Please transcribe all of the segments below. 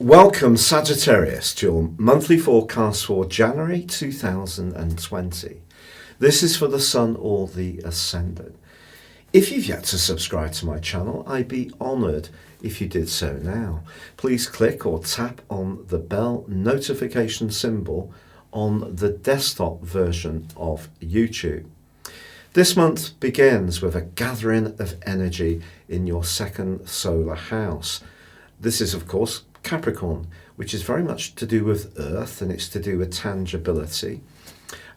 Welcome, Sagittarius, to your monthly forecast for January 2020. This is for the Sun or the Ascendant. If you've yet to subscribe to my channel, I'd be honoured if you did so now. Please click or tap on the bell notification symbol on the desktop version of YouTube. This month begins with a gathering of energy in your second solar house. This is, of course, Capricorn, which is very much to do with Earth, and it's to do with tangibility.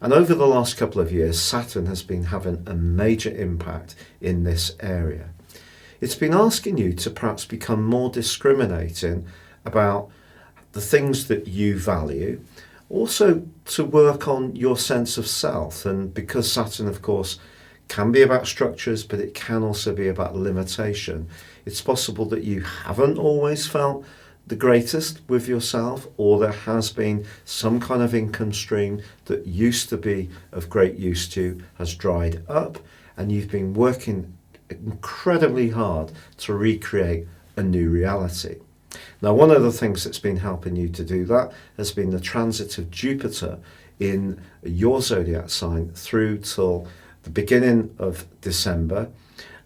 And over the last couple of years, Saturn has been having a major impact in this area. It's been asking you to perhaps become more discriminating about the things that you value, also to work on your sense of self. And because Saturn, of course, can be about structures, but it can also be about limitation, it's possible that you haven't always felt the greatest with yourself, or there has been some kind of income stream that used to be of great use to you has dried up, and you've been working incredibly hard to recreate a new reality. Now, one of the things that's been helping you to do that has been the transit of Jupiter in your zodiac sign through till the beginning of December,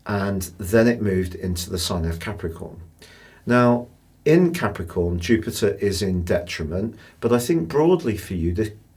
and then it moved into the sign of Capricorn. Now, in Capricorn, Jupiter is in detriment, but I think broadly for you,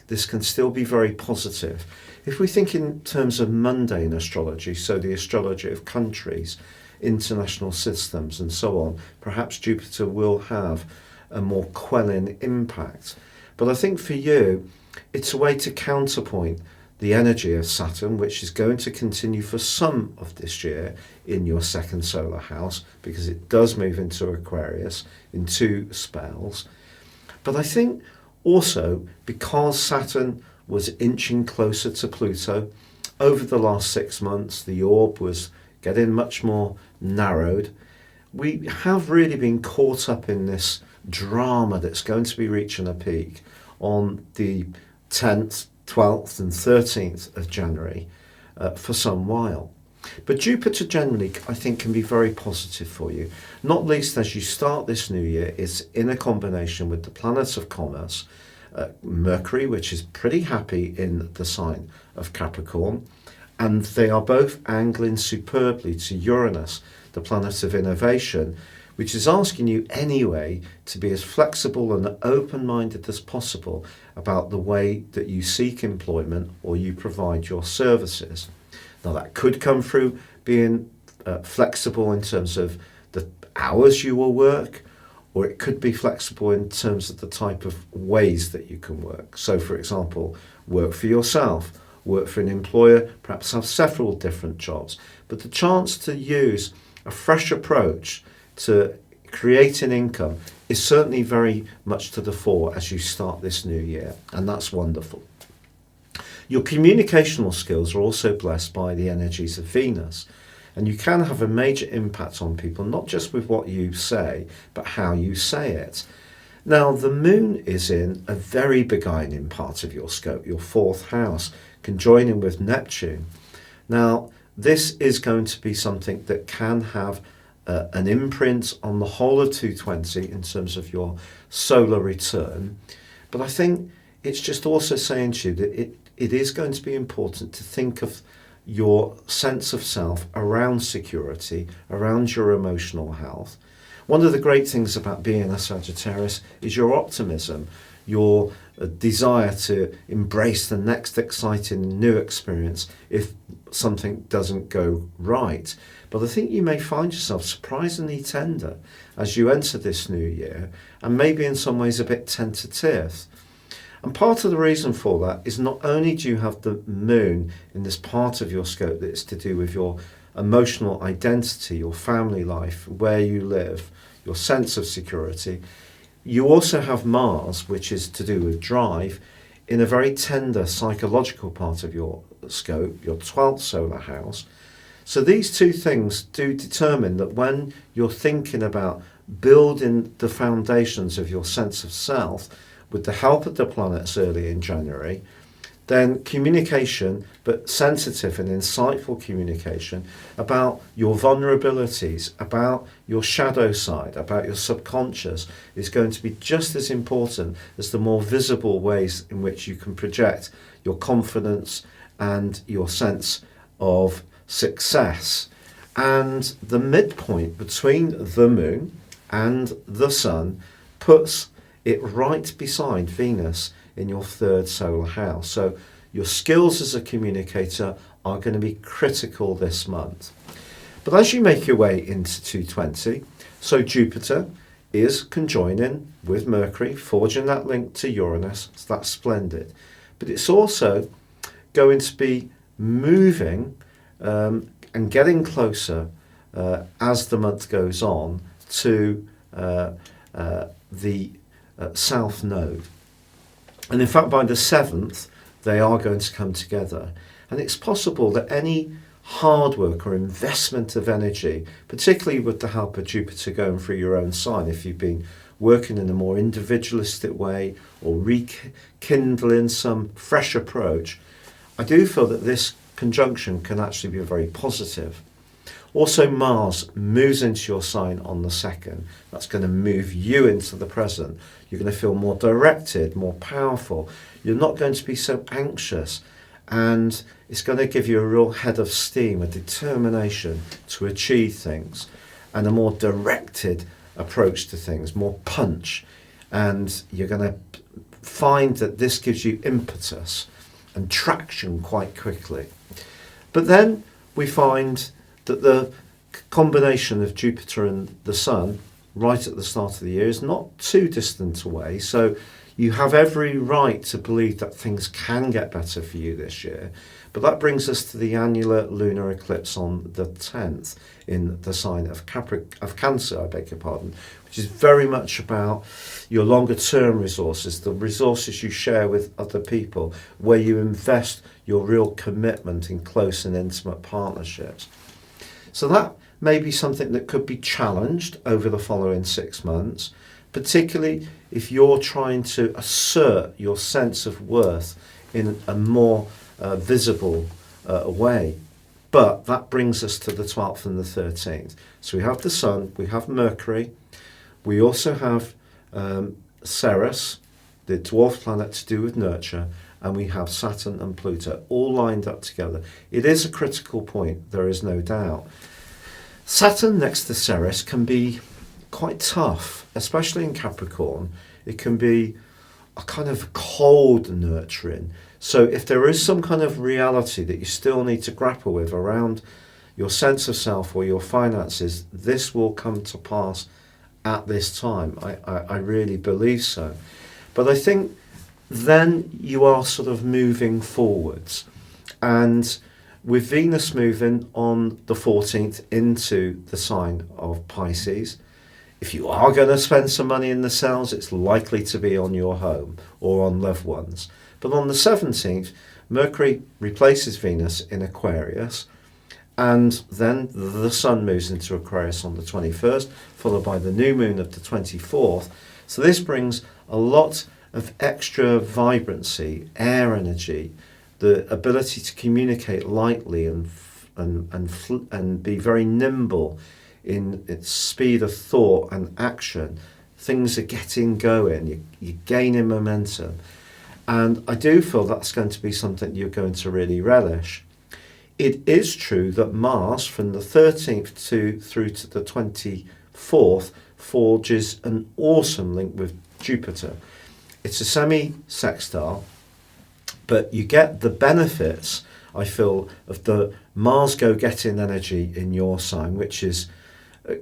this can still be very positive. If we think in terms of mundane astrology, so the astrology of countries, international systems and so on, perhaps Jupiter will have a more quelling impact. But I think for you, it's a way to counterpoint the energy of Saturn, which is going to continue for some of this year in your second solar house, because it does move into Aquarius in 2 spells. But I think also because Saturn was inching closer to Pluto, over the last 6 months, the orb was getting much more narrowed. We have really been caught up in this drama that's going to be reaching a peak on the 10th, 12th and 13th of January for some while. But Jupiter generally, I think, can be very positive for you, not least as you start this new year. It's in a combination with the planets of commerce, Mercury, which is pretty happy in the sign of Capricorn, and they are both angling superbly to Uranus, the planet of innovation, which is asking you anyway to be as flexible and open-minded as possible about the way that you seek employment or you provide your services. Now, that could come through being flexible in terms of the hours you will work, or it could be flexible in terms of the type of ways that you can work. So, for example, work for yourself, work for an employer, perhaps have several different jobs. But the chance to use a fresh approach to creating income is certainly very much to the fore as you start this new year, and that's wonderful. Your communicational skills are also blessed by the energies of Venus, and you can have a major impact on people, not just with what you say, but how you say it. Now, the moon is in a very beguiling part of your scope, your 4th house, conjoining with Neptune. Now, this is going to be something that can have an imprint on the whole of 220 in terms of your solar return. But I think it's just also saying to you that it is going to be important to think of your sense of self around security, around your emotional health. One of the great things about being a Sagittarius is your optimism, your desire to embrace the next exciting new experience if something doesn't go right. But I think you may find yourself surprisingly tender as you enter this new year, and maybe in some ways a bit tentative. And part of the reason for that is not only do you have the moon in this part of your scope that is to do with your emotional identity, your family life, where you live, your sense of security, you also have Mars, which is to do with drive, in a very tender psychological part of your scope, your 12th solar house. So these 2 things do determine that when you're thinking about building the foundations of your sense of self with the help of the planets early in January, then communication, but sensitive and insightful communication about your vulnerabilities, about your shadow side, about your subconscious is going to be just as important as the more visible ways in which you can project your confidence and your sense of success. And the midpoint between the moon and the sun puts it right beside Venus in your third solar house. So your skills as a communicator are going to be critical this month. But as you make your way into 220, so Jupiter is conjoining with Mercury, forging that link to Uranus, so that's splendid. But it's also going to be moving and getting closer as the month goes on to the South Node. And in fact, by the 7th, they are going to come together. And it's possible that any hard work or investment of energy, particularly with the help of Jupiter going through your own sign, if you've been working in a more individualistic way or rekindling some fresh approach, I do feel that this conjunction can actually be very positive. Also, Mars moves into your sign on the 2nd. That's going to move you into the present. You're going to feel more directed, more powerful. You're not going to be so anxious. And it's going to give you a real head of steam, a determination to achieve things, and a more directed approach to things, more punch. And you're going to find that this gives you impetus and traction quite quickly. But then we find that the combination of Jupiter and the Sun right at the start of the year is not too distant away. So you have every right to believe that things can get better for you this year. But that brings us to the annular lunar eclipse on the 10th in the sign of Cancer, I beg your pardon, which is very much about your longer term resources, the resources you share with other people, where you invest your real commitment in close and intimate partnerships. So that may be something that could be challenged over the following 6 months, particularly if you're trying to assert your sense of worth in a more visible way. But that brings us to the 12th and the 13th. So we have the Sun, we have Mercury, we also have Ceres, the dwarf planet to do with nurture, and we have Saturn and Pluto all lined up together. It is a critical point, there is no doubt. Saturn next to Ceres can be quite tough, especially in Capricorn. It can be a kind of cold nurturing. So if there is some kind of reality that you still need to grapple with around your sense of self or your finances, this will come to pass at this time. I really believe so. But I think then you are sort of moving forwards. And with Venus moving on the 14th into the sign of Pisces, if you are going to spend some money in the sales, it's likely to be on your home or on loved ones. But on the 17th, Mercury replaces Venus in Aquarius, and then the Sun moves into Aquarius on the 21st, followed by the new moon of the 24th. So this brings a lot of extra vibrancy, air energy, the ability to communicate lightly and be very nimble in its speed of thought and action. Things are getting going, you're gaining momentum. And I do feel that's going to be something you're going to really relish. It is true that Mars, from the 13th through to the 24th, forges an awesome link with Jupiter. It's a semi-sextile, but you get the benefits, I feel, of the Mars go-getting energy in your sign, which is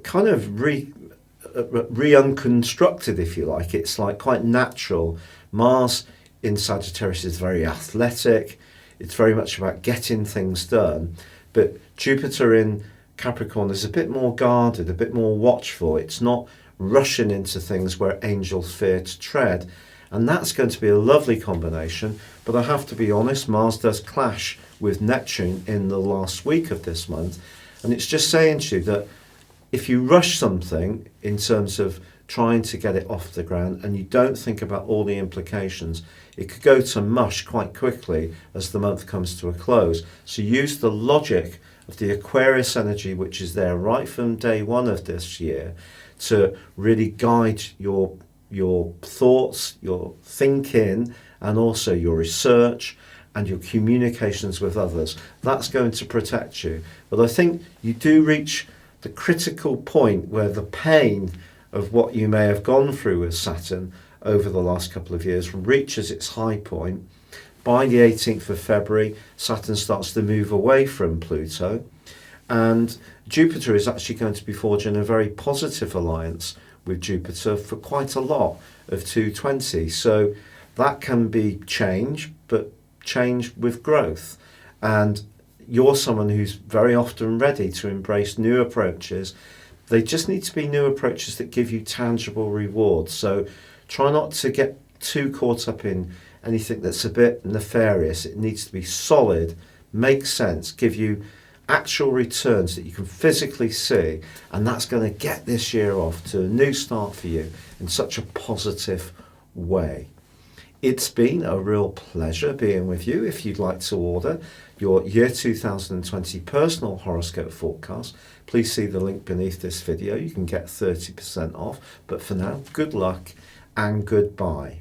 kind of re-unconstructed, if you like. It's like quite natural. Mars in Sagittarius is very athletic. It's very much about getting things done. But Jupiter in Capricorn is a bit more guarded, a bit more watchful. It's not rushing into things where angels fear to tread. And that's going to be a lovely combination. But I have to be honest, Mars does clash with Neptune in the last week of this month. And it's just saying to you that if you rush something in terms of trying to get it off the ground and you don't think about all the implications, it could go to mush quite quickly as the month comes to a close. So use the logic of the Aquarius energy, which is there right from day one of this year, to really guide your thoughts, your thinking, and also your research and your communications with others. That's going to protect you. But I think you do reach the critical point where the pain of what you may have gone through with Saturn over the last couple of years reaches its high point. By the 18th of February, Saturn starts to move away from Pluto, and Jupiter is actually going to be forging a very positive alliance with Jupiter for quite a lot of 220. So that can be change, but change with growth. And you're someone who's very often ready to embrace new approaches. They just need to be new approaches that give you tangible rewards. So try not to get too caught up in anything that's a bit nefarious. It needs to be solid, make sense, give you actual returns that you can physically see, and that's going to get this year off to a new start for you in such a positive way. It's been a real pleasure being with you. If you'd like to order your year 2020 personal horoscope forecast, please see the link beneath this video. You can get 30% off. But for now, good luck and goodbye.